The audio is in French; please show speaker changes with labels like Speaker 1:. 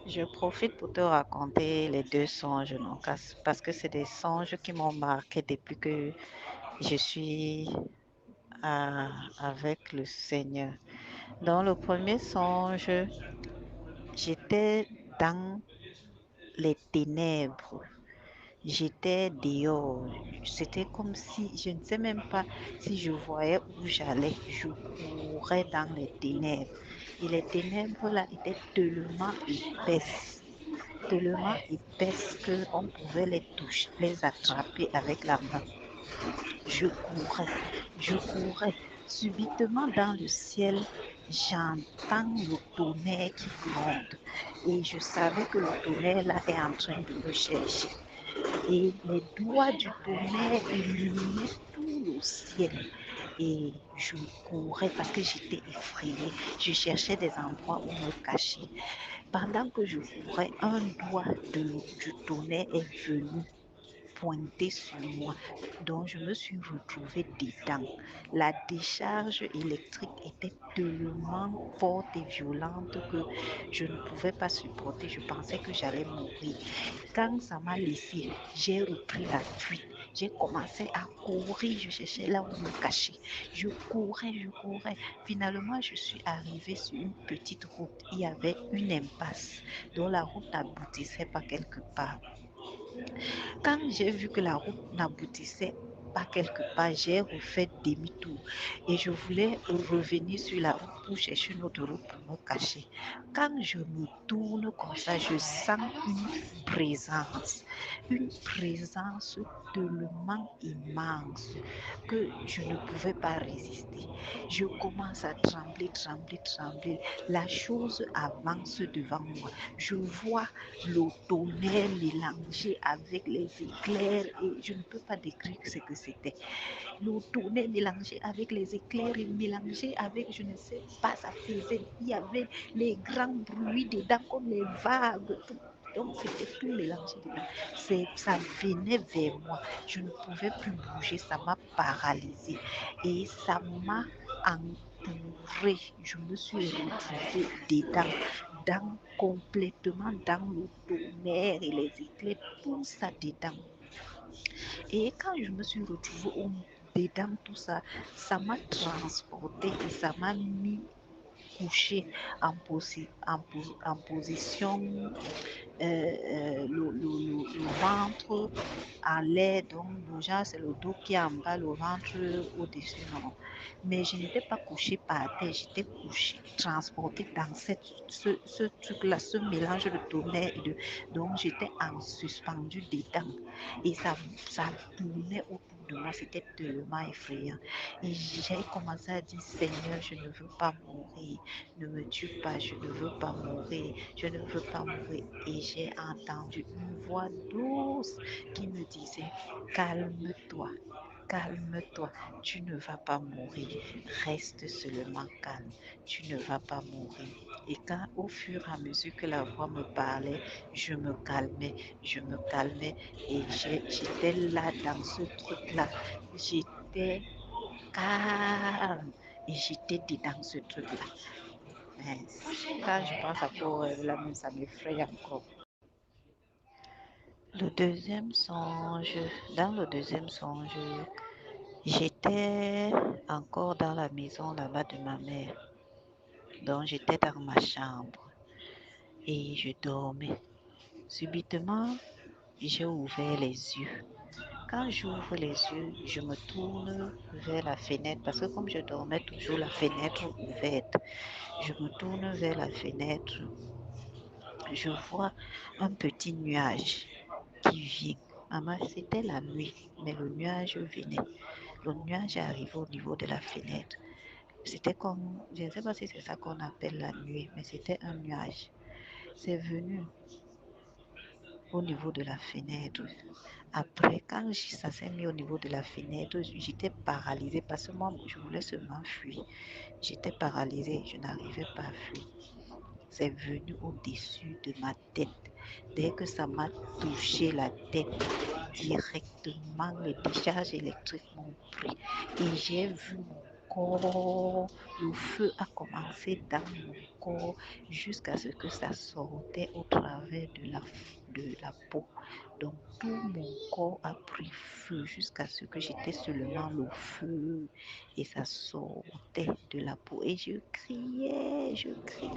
Speaker 1: Je profite pour te raconter les deux songes, non, parce que c'est des songes qui m'ont marqué depuis que je suis avec le Seigneur. Dans le premier songe, j'étais dans les ténèbres. J'étais dehors. C'était comme si, je ne sais même pas si je voyais où j'allais. Je courais dans les ténèbres. Et les ténèbres là étaient tellement épaisses qu'on pouvait les toucher, les attraper avec la main. Je courais, je courais. Subitement dans le ciel, j'entends le tonnerre qui gronde. Et je savais que le tonnerre là est en train de me chercher. Et les doigts du tonnerre illuminaient tout le ciel. Et je courais parce que j'étais effrayée. Je cherchais des endroits où me cacher. Pendant que je courais, un doigt du tonnerre est venu pointé sur moi. Donc, je me suis retrouvée dedans. La décharge électrique était tellement forte et violente que je ne pouvais pas supporter. Je pensais que j'allais mourir. Quand ça m'a laissé, j'ai repris la fuite. J'ai commencé à courir. Je cherchais là où me cacher. Je courais, je courais. Finalement, je suis arrivée sur une petite route. Il y avait une impasse dont la route n'aboutissait pas quelque part. Quand j'ai vu que la route n'aboutissait pas quelque part, j'ai refait demi-tour et je voulais revenir sur la route pour chercher une autre route pour me cacher. Quand je me tourne comme ça, je sens une présence tellement immense que je ne pouvais pas résister. Je commence à trembler, trembler, trembler. La chose avance devant moi. Je vois le tonnerre mélangé avec les éclairs et je ne peux pas décrire ce que c'était. Le tonnerre mélangé avec les éclairs et mélangé avec, je ne sais pas, ça faisait, il y avait les grands bruits dedans comme les vagues, tout. Donc c'était tout mélangé dedans. Ça venait vers moi. Je ne pouvais plus bouger, ça m'a paralysée et ça m'a entourée. Je me suis retrouvée dedans, complètement dans le tonnerre et les éclairs, tout ça dedans. Et quand je me suis retrouvée dedans tout ça, ça m'a transportée et ça m'a mis couché en position, le ventre en l'air, donc déjà c'est le dos qui est en bas, le ventre au-dessus, non. Mais je n'étais pas couchée par terre, j'étais couchée, transportée dans ce truc-là, ce mélange de tonnerre et de... Donc j'étais en suspendu dedans et ça tournait autour de moi, c'était tellement effrayant. Et j'ai commencé à dire, Seigneur, je ne veux pas mourir, ne me tue pas, je ne veux pas mourir, je ne veux pas mourir. Et j'ai entendu une voix douce qui me disait, calme-toi, calme-toi, tu ne vas pas mourir, reste seulement calme, tu ne vas pas mourir. Et quand au fur et à mesure que la voix me parlait, je me calmais et j'étais là dans ce truc-là, j'étais calme et j'étais dans ce truc-là. Mais quand je pense à quoi là même ça m'effraie encore. Le deuxième songe, dans le deuxième songe, j'étais encore dans la maison là-bas de ma mère. Donc j'étais dans ma chambre et je dormais. Subitement, j'ai ouvert les yeux. Quand j'ouvre les yeux, je me tourne vers la fenêtre parce que comme je dormais toujours la fenêtre ouverte, je me tourne vers la fenêtre. Je vois un petit nuage qui vient. Maman, c'était la nuit, mais le nuage venait. Le nuage est arrivé au niveau de la fenêtre. C'était comme, je ne sais pas si c'est ça qu'on appelle la nuit, mais c'était un nuage. C'est venu au niveau de la fenêtre. Après, quand ça s'est mis au niveau de la fenêtre, j'étais paralysée parce que moi, je voulais seulement fuir. J'étais paralysée, je n'arrivais pas à fuir. C'est venu au-dessus de ma tête. Dès que ça m'a touché la tête, directement les décharges électriques m'ont pris. Et j'ai vu mon corps, le feu a commencé dans mon corps jusqu'à ce que ça sortait au travers de la peau. Donc tout mon corps a pris feu jusqu'à ce que j'étais seulement le feu et ça sortait de la peau. Et je criais, je criais.